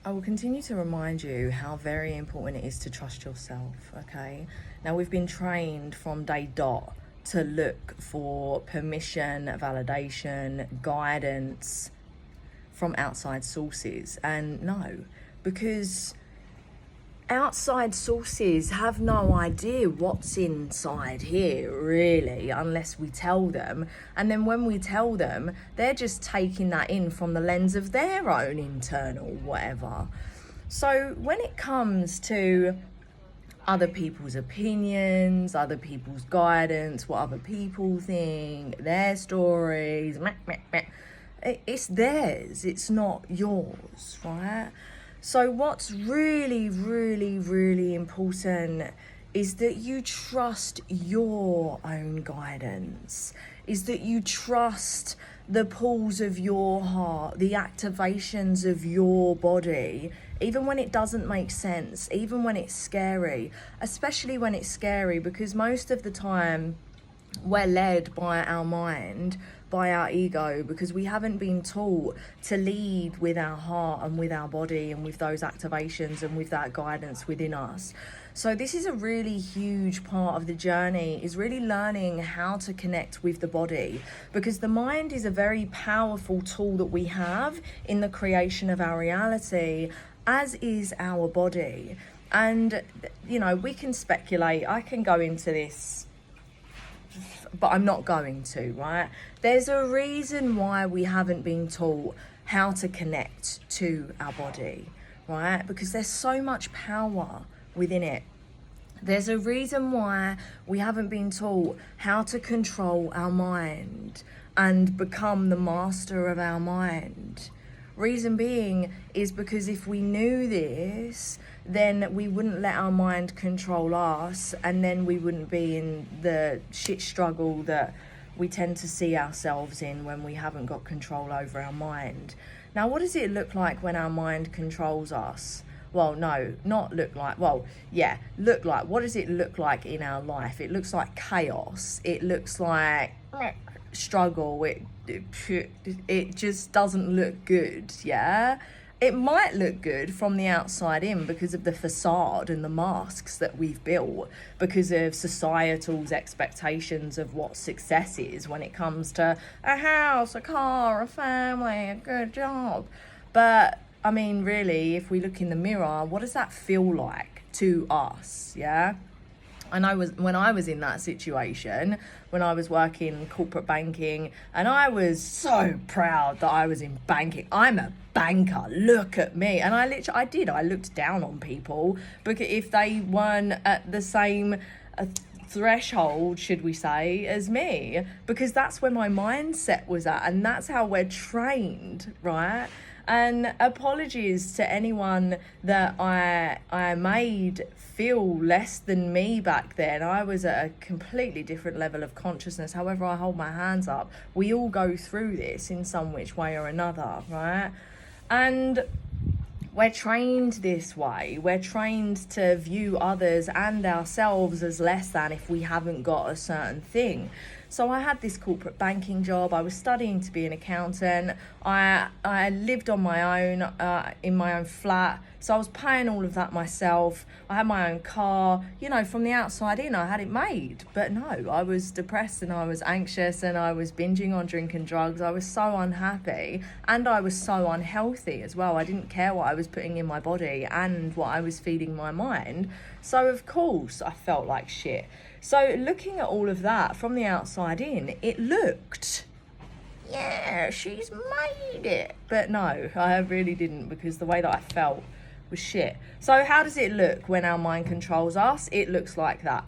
I will continue to remind you how very important it is to trust yourself, okay? Now, we've been trained from day dot to look for permission, validation, guidance from outside sources. And no, because outside sources have no idea what's inside here, really, unless we tell them. And then when we tell them, they're just taking that in from the lens of their own internal whatever. So when it comes to other people's opinions, other people's guidance, what other people think, their stories, it's theirs, it's not yours, right? So what's really, really, really important is that you trust your own guidance, is that you trust the pulls of your heart, the activations of your body, even when it doesn't make sense, even when it's scary, especially when it's scary, because most of the time we're led by our mind, by our ego, because we haven't been taught to lead with our heart and with our body and with those activations and with that guidance within us. So this is a really huge part of the journey, is really learning how to connect with the body, because the mind is a very powerful tool that we have in the creation of our reality, as is our body. And, you know, we can speculate. I can go into this, but I'm not going to, right? There's a reason why we haven't been taught how to connect to our body, right? Because there's so much power within it. There's a reason why we haven't been taught how to control our mind and become the master of our mind. Reason being is because if we knew this, then we wouldn't let our mind control us, and then we wouldn't be in the shit struggle that we tend to see ourselves in when we haven't got control over our mind. Now, what does it look like when our mind controls us? Well, no, not look like, well, yeah, look like. What does it look like in our life? It looks like chaos. It looks like struggle. It just doesn't look good, yeah? It might look good from the outside in because of the facade and the masks that we've built, because of societal's expectations of what success is when it comes to a house, a car, a family, a good job. But I mean, really, if we look in the mirror, what does that feel like to us, yeah? And when I was in that situation, when I was working corporate banking, and I was so proud that I was in banking. I'm a banker, look at me. And I looked down on people because if they weren't at the same threshold, should we say, as me, because that's where my mindset was at, and that's how we're trained, right? And apologies to anyone that I made feel less than me back then. I was at a completely different level of consciousness. However, I hold my hands up. We all go through this in some which way or another, right? And we're trained this way. We're trained to view others and ourselves as less than if we haven't got a certain thing. So I had this corporate banking job. I was studying to be an accountant. I lived on my own, in my own flat. So I was paying all of that myself. I had my own car. You know, from the outside in, I had it made. But no, I was depressed and I was anxious and I was binging on drinking drugs. I was so unhappy and I was so unhealthy as well. I didn't care what I was putting in my body and what I was feeding my mind. So of course I felt like shit. So looking at all of that from the outside in, it looked, yeah, she's made it. But no, I really didn't, because the way that I felt was shit. So how does it look when our mind controls us? It looks like that.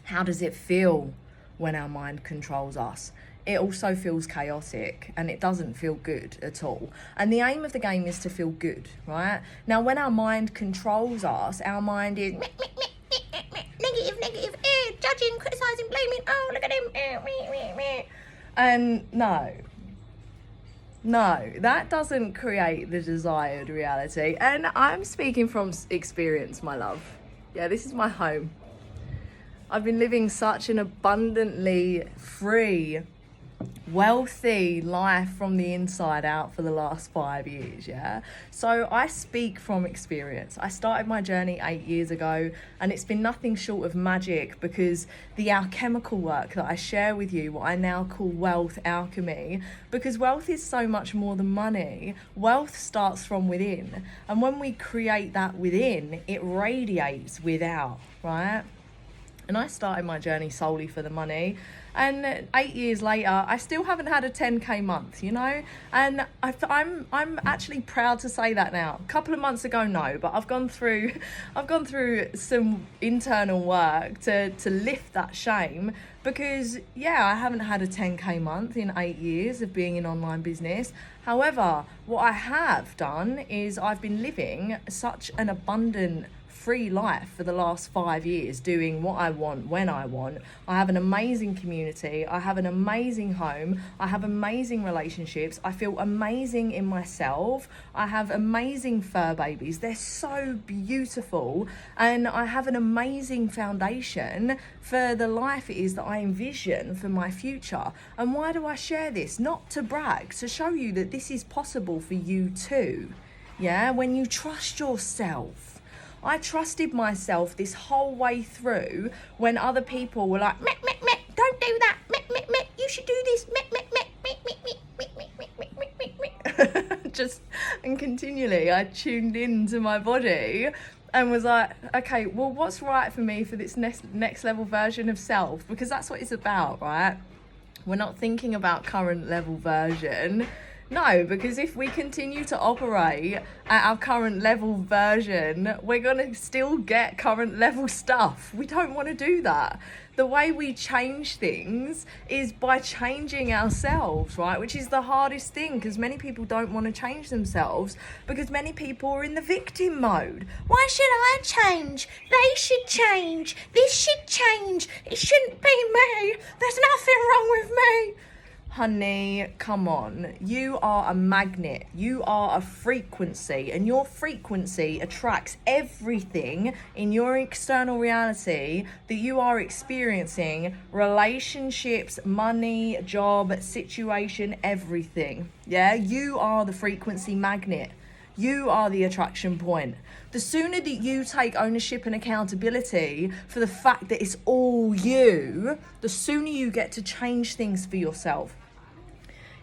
How does it feel when our mind controls us? It also feels chaotic and it doesn't feel good at all. And the aim of the game is to feel good, right? Now, when our mind controls us, our mind is negative, judging, criticising, blaming, oh, look at him, and no, that doesn't create the desired reality. And I'm speaking from experience, my love. Yeah, this is my home. I've been living such an abundantly free wealthy life from the inside out for the last 5 years, yeah? So I speak from experience. I started my journey 8 years ago, and it's been nothing short of magic, because the alchemical work that I share with you, what I now call wealth alchemy, because wealth is so much more than money. Wealth starts from within, and when we create that within, it radiates without, right? And I started my journey solely for the money. And 8 years later, I still haven't had a 10K month, you know? And I'm actually proud to say that now. A couple of months ago, no, but I've gone through some internal work to lift that shame, because yeah, I haven't had a 10K month in 8 years of being in online business. However, what I have done is I've been living such an abundant, free life for the last 5 years, doing what I want when I want. I have an amazing community. I have an amazing home. I have amazing relationships. I feel amazing in myself. I have amazing fur babies. They're so beautiful. And I have an amazing foundation for the life it is that I envision for my future. And why do I share this? Not to brag, to show you that this is possible for you too. Yeah, when you trust yourself. I trusted myself this whole way through when other people were like, meh, meh, meh, don't do that, meh, meh, meh, you should do this, meh, meh, meh, meh, meh, meh, meh, meh, meh, meh, meh, meh. And continually I tuned into my body and was like, okay, well, what's right for me for this next level version of self? Because that's what it's about, right? We're not thinking about current level version. No, because if we continue to operate at our current level version, we're going to still get current level stuff. We don't want to do that. The way we change things is by changing ourselves, right? Which is the hardest thing, because many people don't want to change themselves because many people are in the victim mode. Why should I change? They should change. This should change. It shouldn't be me. There's nothing wrong with me. Honey, come on. You are a magnet. You are a frequency, and your frequency attracts everything in your external reality that you are experiencing: relationships, money, job, situation, everything. Yeah, you are the frequency magnet. You are the attraction point. The sooner that you take ownership and accountability for the fact that it's all you, the sooner you get to change things for yourself.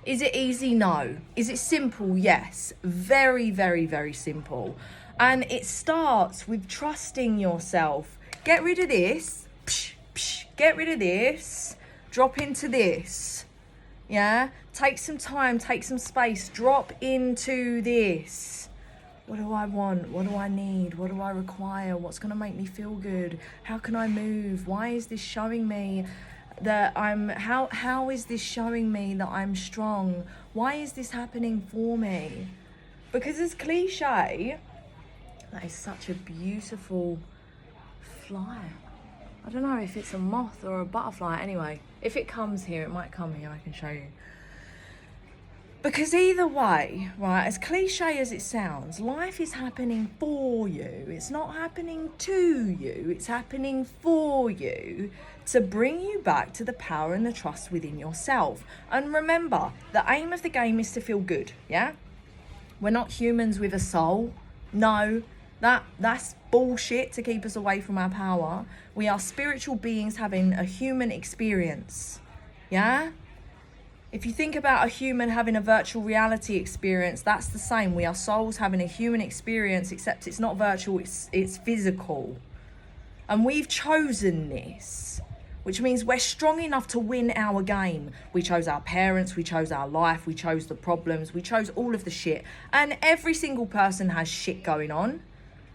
Is it easy? No. Is it simple? Yes. Very, very, very simple. And it starts with trusting yourself. Get rid of this. Psh, psh, get rid of this. Drop into this. Yeah? Take some time, take some space. Drop into this. What do I want? What do I need? What do I require? What's going to make me feel good? How can I move? Why is this showing me that how is this showing me that I'm strong? Why is this happening for me? Because as cliche, that is such a beautiful fly. I don't know if it's a moth or a butterfly. Anyway, if it comes here, it might come here. I can show you. Because either way, right, as cliche as it sounds, life is happening for you. It's not happening to you. It's happening for you to bring you back to the power and the trust within yourself. And remember, the aim of the game is to feel good, yeah? We're not humans with a soul. No, that's bullshit to keep us away from our power. We are spiritual beings having a human experience, yeah? If you think about a human having a virtual reality experience, that's the same. We are souls having a human experience, except it's not virtual, it's physical. And we've chosen this, which means we're strong enough to win our game. We chose our parents, we chose our life, we chose the problems, we chose all of the shit. And every single person has shit going on.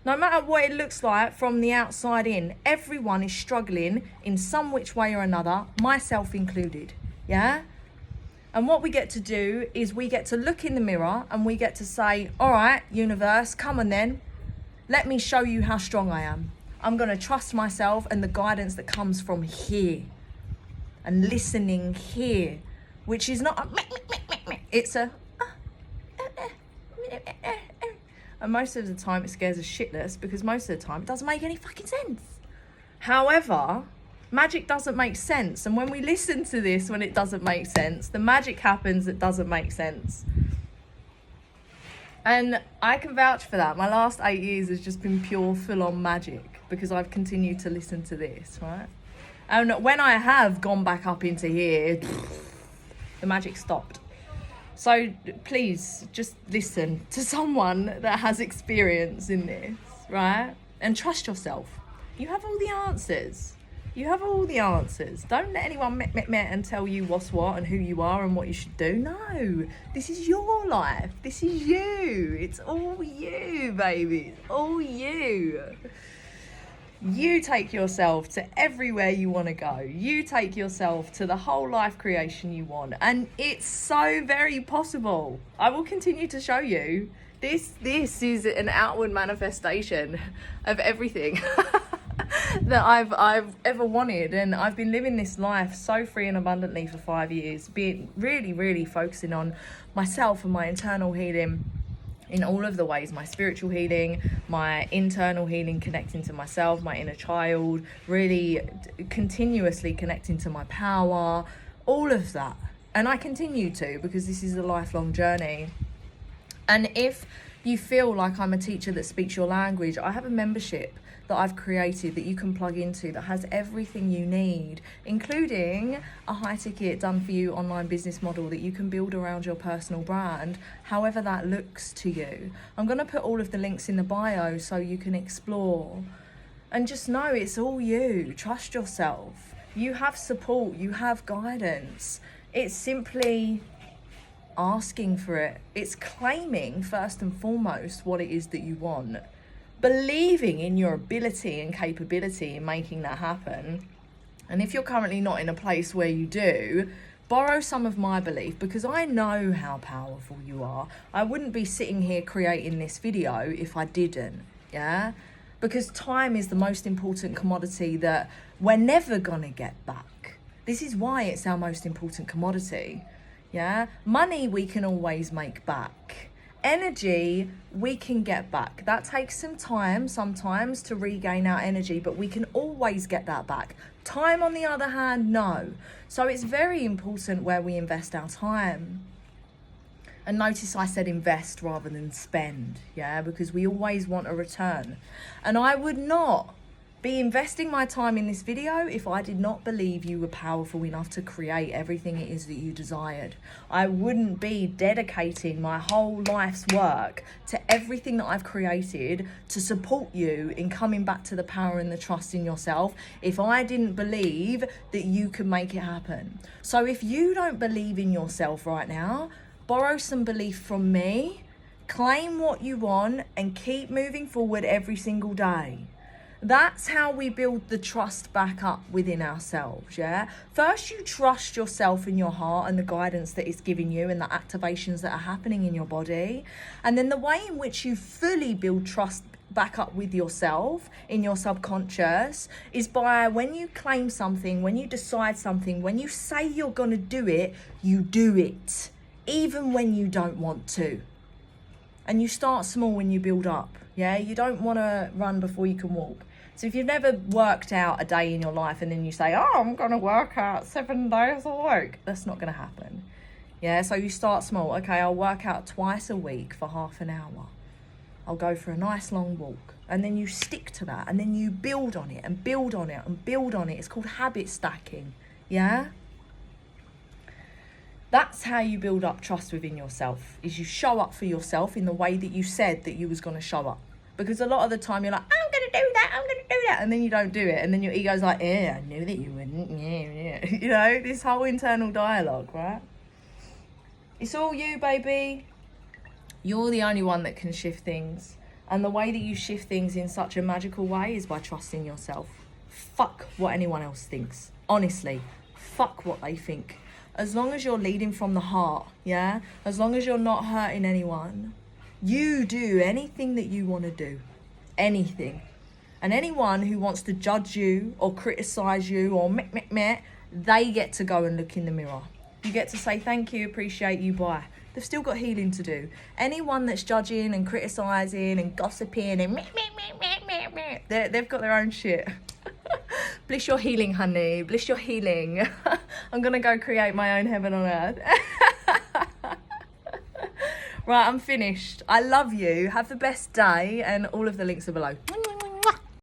No matter what it looks like from the outside in, everyone is struggling in some which way or another, myself included, yeah? And what we get to do is we get to look in the mirror and we get to say, all right, universe, come on then. Let me show you how strong I am. I'm going to trust myself and the guidance that comes from here. And listening here, which is not a it's a and most of the time it scares us shitless, because most of the time it doesn't make any fucking sense. However, Magic doesn't make sense. And when we listen to this, when it doesn't make sense, the magic happens that doesn't make sense. And I can vouch for that. My last 8 years has just been pure full-on magic because I've continued to listen to this, right? And when I have gone back up into here, the magic stopped. So please just listen to someone that has experience in this, right? And trust yourself. You have all the answers. You have all the answers. Don't let anyone met and tell you what's what and who you are and what you should do. No, this is your life. This is you. It's all you, baby. It's all you. You take yourself to everywhere you want to go. You take yourself to the whole life creation you want. And it's so very possible. I will continue to show you. This is an outward manifestation of everything that I've ever wanted. And I've been living this life so free and abundantly for 5 years, being really focusing on myself and my internal healing in all of the ways, my spiritual healing, my internal healing, connecting to myself, my inner child, really continuously connecting to my power, all of that. And I continue to, because this is a lifelong journey. And if you feel like I'm a teacher that speaks your language, I have a membership that I've created that you can plug into that has everything you need, including a high ticket done for you online business model that you can build around your personal brand, however that looks to you. I'm going to put all of the links in the bio so you can explore. And just know it's all you. Trust yourself. You have support. You have guidance. It's simply asking for it. It's claiming first and foremost what it is that you want. Believing in your ability and capability in making that happen. And if you're currently not in a place where you do, borrow some of my belief, because I know how powerful you are. I wouldn't be sitting here creating this video if I didn't, yeah? Because time is the most important commodity that we're never gonna get back. This is why it's our most important commodity, yeah? Money we can always make back. Energy we can get back. That takes some time sometimes to regain our energy, but we can always get that back. Time, on the other hand, no. So it's very important where we invest our time. And notice I said invest rather than spend, yeah, because we always want a return. And I would not be investing my time in this video if I did not believe you were powerful enough to create everything it is that you desired. I wouldn't be dedicating my whole life's work to everything that I've created to support you in coming back to the power and the trust in yourself if I didn't believe that you could make it happen. So if you don't believe in yourself right now, borrow some belief from me, claim what you want, and keep moving forward every single day. That's how we build the trust back up within ourselves, yeah? First, you trust yourself in your heart and the guidance that it's giving you and the activations that are happening in your body. And then the way in which you fully build trust back up with yourself in your subconscious is by when you claim something, when you decide something, when you say you're going to do it, you do it, even when you don't want to. And you start small when you build up, yeah? You don't want to run before you can walk. So if you've never worked out a day in your life and then you say, oh, I'm going to work out 7 days a week, that's not going to happen. Yeah, so you start small. Okay, I'll work out twice a week for half an hour. I'll go for a nice long walk. And then you stick to that. And then you build on it and build on it and build on it. It's called habit stacking. Yeah? That's how you build up trust within yourself, is you show up for yourself in the way that you said that you was going to show up. Because a lot of the time you're like, I'm going to do that, and then you don't do it. And then your ego's like, yeah, I knew that you wouldn't, yeah. You know, this whole internal dialogue, right? It's all you, baby. You're the only one that can shift things. And the way that you shift things in such a magical way is by trusting yourself. Fuck what anyone else thinks. Honestly, fuck what they think. As long as you're leading from the heart, yeah? As long as you're not hurting anyone, you do anything that you want to do. Anything. And anyone who wants to judge you or criticize you or meh, they get to go and look in the mirror. You get to say thank you, appreciate you, bye. They've still got healing to do. Anyone that's judging and criticizing and gossiping and they've got their own shit. Bliss your healing, honey. Bliss your healing. I'm going to go create my own heaven on earth. Right, I'm finished. I love you. Have the best day, and all of the links are below.